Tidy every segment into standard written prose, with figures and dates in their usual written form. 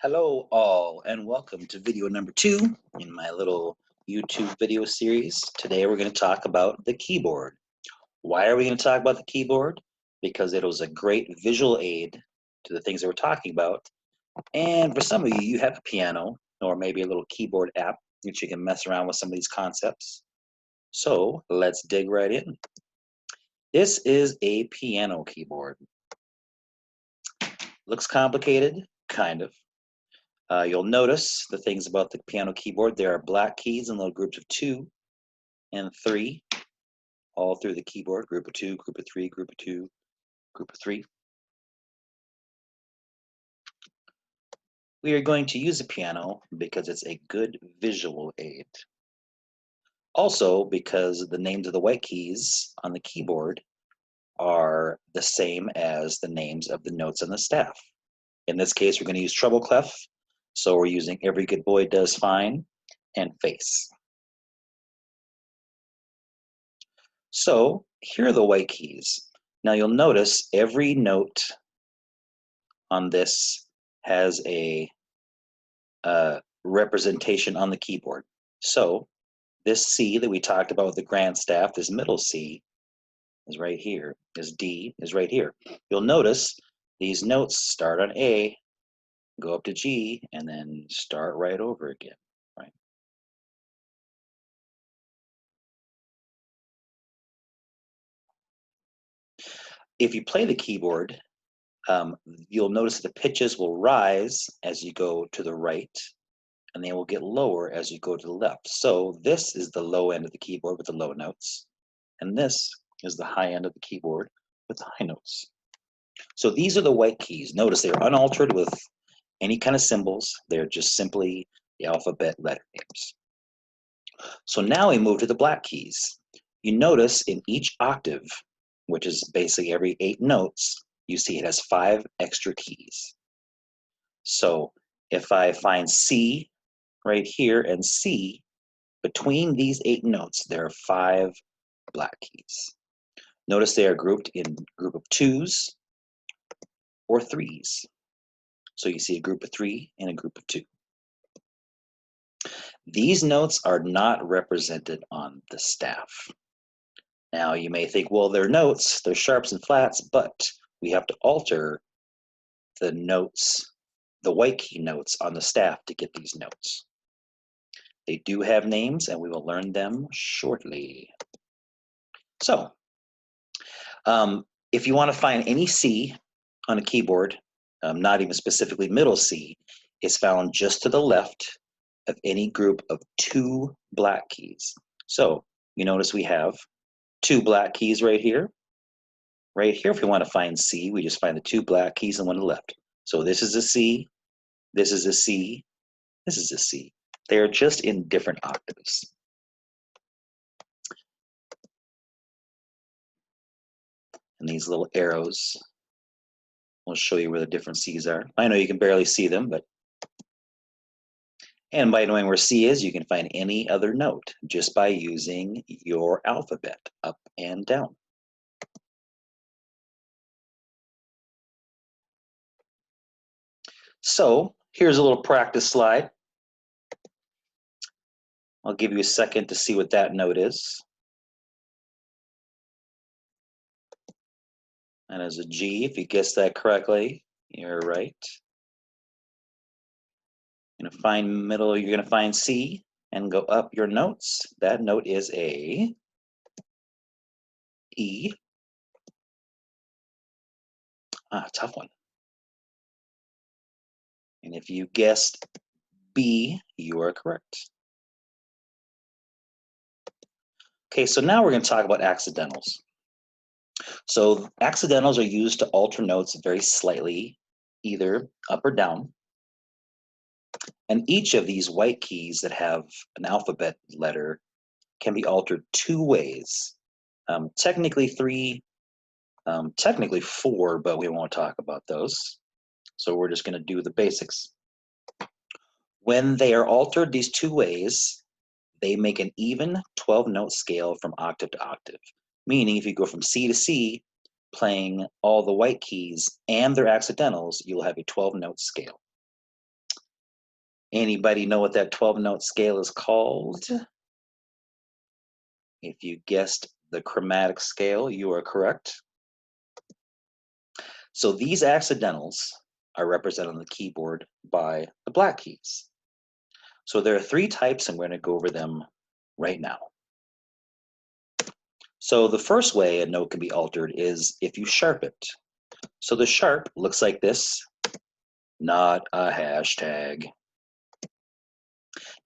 Hello all and welcome to video number 2 in my little YouTube video series. Today we're going to talk about the keyboard. Why are we going to talk about the keyboard? Because it was a great visual aid to the things that we're talking about. And for some of you, you have a piano or maybe a little keyboard app that you can mess around with some of these concepts. So let's dig right in. This is a piano keyboard. Looks complicated, kind of. You'll notice the things about the piano keyboard. There are black keys in little groups of 2 and 3 all through the keyboard. Group of 2, group of 3, group of 2, group of 3. We are going to use the piano because it's a good visual aid. Also because the names of the white keys on the keyboard are the same as the names of the notes on the staff. In this case, we're going to use treble clef. So we're using Every Good Boy Does Fine and Face. So here are the white keys. Now you'll notice every note on this has a representation on the keyboard. So this C that we talked about with the grand staff, this middle C is right here, this D is right here. You'll notice these notes start on A, go up to G, and then start right over again, right? If you play the keyboard, you'll notice the pitches will rise as you go to the right, and they will get lower as you go to the left. So this is the low end of the keyboard with the low notes, and this is the high end of the keyboard with the high notes. So these are the white keys. Notice they're unaltered with any kind of symbols. They're just simply the alphabet letter names. So now we move to the black keys. You notice in each octave, which is basically every 8 notes, you see it has 5 extra keys. So if I find C right here and C, between these 8 notes, there are 5 black keys. Notice they are grouped in group of 2s or 3s. So you see a group of 3 and a group of 2. These notes are not represented on the staff. Now you may think, well, they're notes, they're sharps and flats, but we have to alter the notes, the white key notes on the staff to get these notes. They do have names, and we will learn them shortly. So, if you want to find any C on a keyboard, not even specifically middle C, it's found just to the left of any group of 2 black keys. So, you notice we have 2 black keys right here. Right here, if we want to find C, we just find the 2 black keys and one to the left. So this is a C, this is a C, this is a C. They are just in different octaves. And these little arrows will show you where the different C's are. I know you can barely see them, but and by knowing where C is, you can find any other note just by using your alphabet up and down. So here's a little practice slide. I'll give you a second to see what that note is. And as a G, if you guess that correctly, you're right. You're gonna find middle, you're gonna find C and go up your notes. That note is a E. Tough one. And if you guessed B, you are correct. Okay, so now we're going to talk about accidentals. So accidentals are used to alter notes very slightly, either up or down. And each of these white keys that have an alphabet letter can be altered 2 ways. Technically 3, technically 4, but we won't talk about those. So we're just going to do the basics. When they are altered these 2 ways, they make an even 12-note scale from octave to octave. Meaning if you go from C to C, playing all the white keys and their accidentals, you'll have a 12-note scale. Anybody know what that 12-note scale is called? If you guessed the chromatic scale, you are correct. So these accidentals are represented on the keyboard by the black keys. So there are three types, and we're going to go over them right now. So the first way a note can be altered is if you sharp it. So the sharp looks like this, not a hashtag.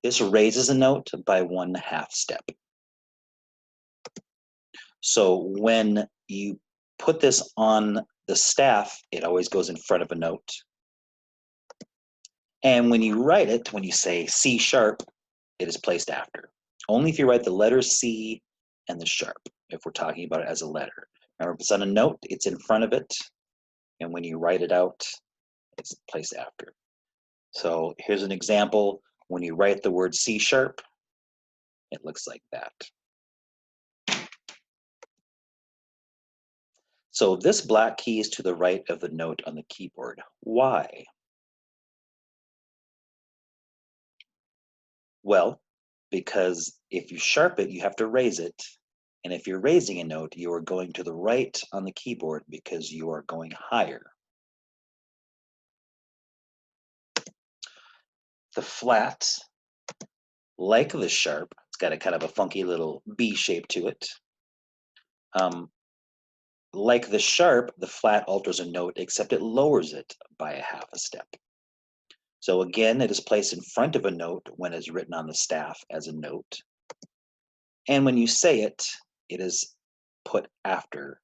This raises a note by 1/2 step. So when you put this on the staff, it always goes in front of a note. And when you write it, when you say C sharp, it is placed after. Only if you write the letter C and the sharp, if we're talking about it as a letter. Remember, if it's on a note, it's in front of it. And when you write it out, it's placed after. So here's an example. When you write the word C sharp, it looks like that. So this black key is to the right of the note on the keyboard. Why? Well, because if you sharp it, you have to raise it. And if you're raising a note, you are going to the right on the keyboard because you are going higher. The flat, like the sharp, it's got a kind of a funky little B shape to it. Like the sharp, the flat alters a note, except it lowers it by 1/2 step. So again, it is placed in front of a note when it's written on the staff as a note. And when you say it, it is put after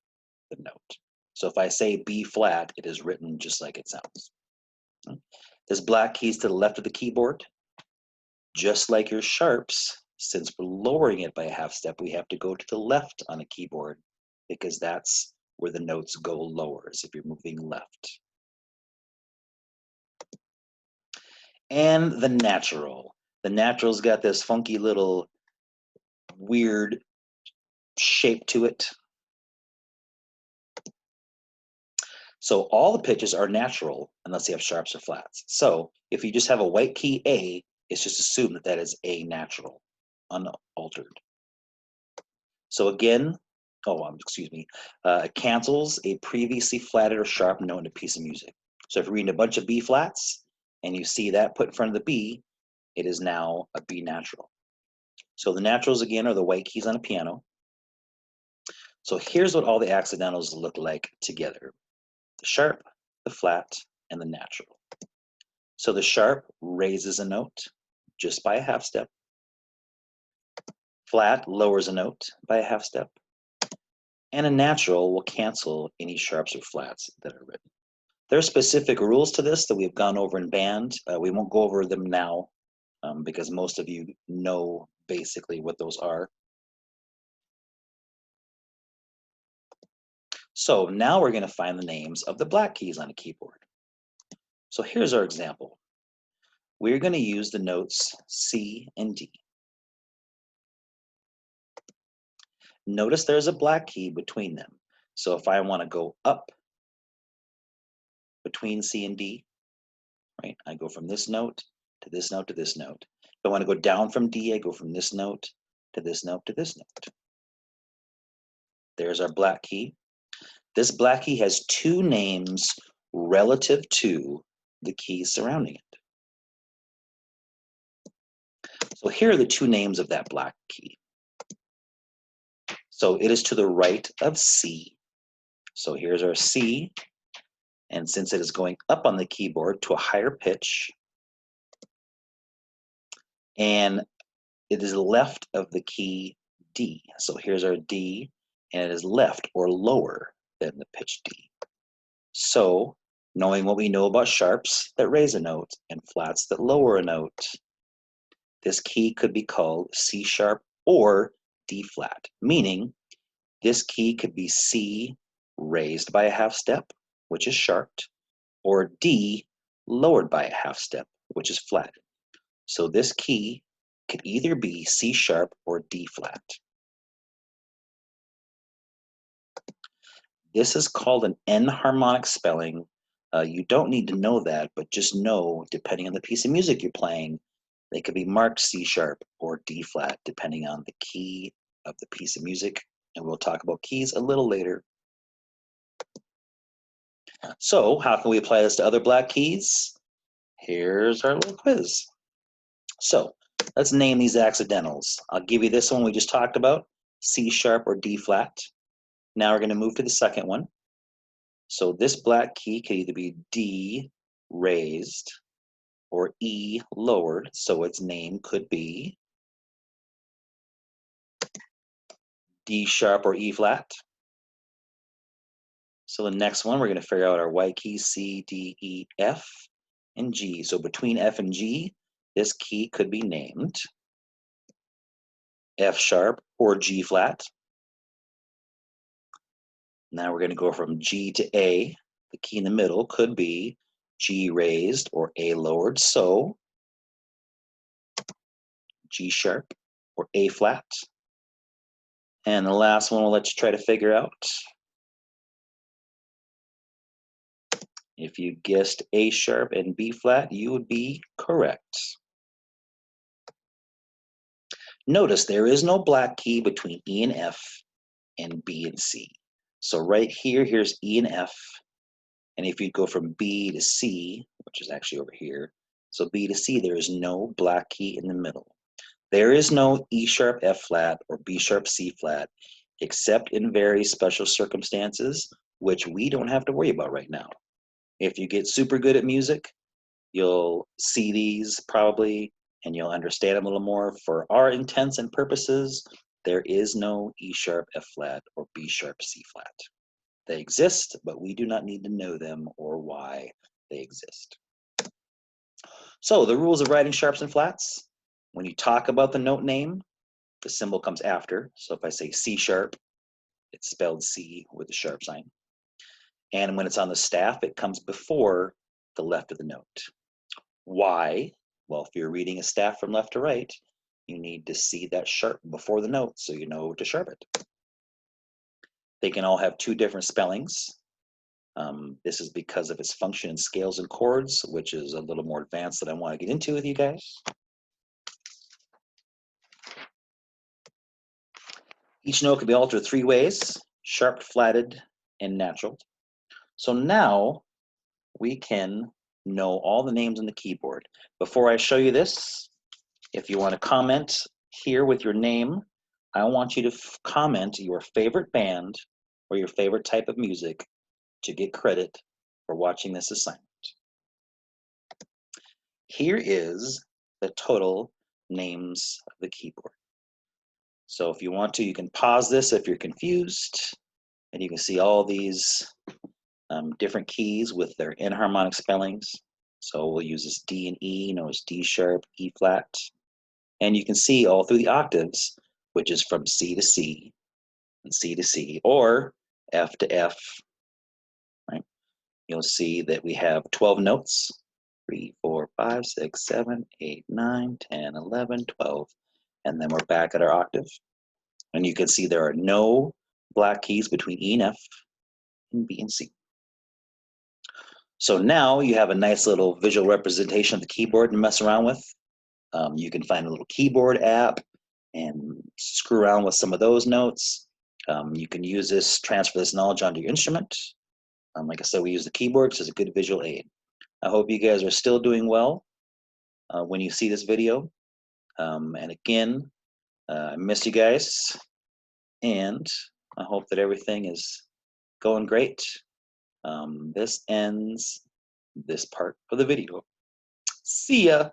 the note. So if I say B flat, it is written just like it sounds. This black key is to the left of the keyboard. Just like your sharps, since we're lowering it by 1/2 step, we have to go to the left on a keyboard because that's where the notes go lower, as if you're moving left. And the natural. The natural's got this funky little weird shape to it. So all the pitches are natural unless you have sharps or flats. So if you just have a white key A, it's just assume that that is A natural, unaltered. So again, excuse me, it cancels a previously flatted or sharp note in a piece of music. So if you're reading a bunch of B flats and you see that put in front of the B, it is now a B natural. So the naturals again are the white keys on a piano. So here's what all the accidentals look like together. The sharp, the flat, and the natural. So the sharp raises a note just by 1/2 step. Flat lowers a note by 1/2 step. And a natural will cancel any sharps or flats that are written. There are specific rules to this that we've gone over in band. We won't go over them now because most of you know basically what those are. So now we're going to find the names of the black keys on a keyboard. So here's our example. We're going to use the notes C and D. Notice there's a black key between them. So if I want to go up between C and D, right, I go from this note to this note to this note. If I want to go down from D, I go from this note to this note to this note. There's our black key. This black key has two names relative to the keys surrounding it. So here are the two names of that black key. So it is to the right of C. So here's our C. And since it is going up on the keyboard to a higher pitch, and it is left of the key D. So here's our D, and it is left or lower than the pitch D. So knowing what we know about sharps that raise a note and flats that lower a note, this key could be called C sharp or D flat, meaning this key could be C raised by 1/2 step, which is sharped, or D lowered by 1/2 step, which is flatted. So this key could either be C sharp or D flat. This is called an enharmonic spelling You don't need to know that, but just know, depending on the piece of music you're playing, they could be marked C sharp or D flat, depending on the key of the piece of music. And we'll talk about keys a little later. So how can we apply this to other black keys? Here's our little quiz. So let's name these accidentals. I'll give you this one we just talked about, C sharp or D flat. Now we're going to move to the second one. So this black key could either be D raised or E lowered, so its name could be D sharp or E flat. So the next one, we're going to figure out our white keys, C, D, E, F, and G. So between F and G, this key could be named F sharp or G flat. Now we're going to go from G to A. The key in the middle could be G raised or A lowered, so G sharp or A flat. And the last one we'll let you try to figure out. If you guessed A sharp and B flat, you would be correct. Notice there is no black key between E and F and B and C. So right here, here's E and F. And if you go from B to C, which is actually over here, so B to C, there is no black key in the middle. There is no E sharp F flat or B sharp C flat, except in very special circumstances, which we don't have to worry about right now. If you get super good at music, you'll see these probably, and you'll understand them a little more. For our intents and purposes, there is no E sharp F flat or B sharp C flat. They exist, but we do not need to know them or why they exist. So the rules of writing sharps and flats. When you talk about the note name, the symbol comes after. So if I say C sharp, it's spelled C with the sharp sign. And when it's on the staff, it comes before the left of the note. Why? Well, if you're reading a staff from left to right, you need to see that sharp before the note so you know to sharp it. They can all have two different spellings. This is because of its function in scales and chords, which is a little more advanced than I want to get into with you guys. Each note can be altered three ways: sharp, flatted, and natural. So now we can know all the names on the keyboard. Before I show you this, if you want to comment here with your name, I want you to comment your favorite band or your favorite type of music to get credit for watching this assignment. Here is the total names of the keyboard. So if you want to, you can pause this if you're confused, and you can see all these different keys with their enharmonic spellings. So we'll use this D and E, known as D sharp, E flat. And you can see all through the octaves, which is from C to C, and C to C, or F to F, right? You'll see that we have 12 notes, 3, 4, 5, 6, 7, 8, 9, 10, 11, 12, and then we're back at our octave. And you can see there are no black keys between E and F and B and C. So now you have a nice little visual representation of the keyboard to mess around with. You can find a little keyboard app and screw around with some of those notes. You can use this, transfer this knowledge onto your instrument. Like I said, we use the keyboard because it's a good visual aid. I hope you guys are still doing well when you see this video. And again, I miss you guys, and I hope that everything is going great. This ends this part of the video. See ya!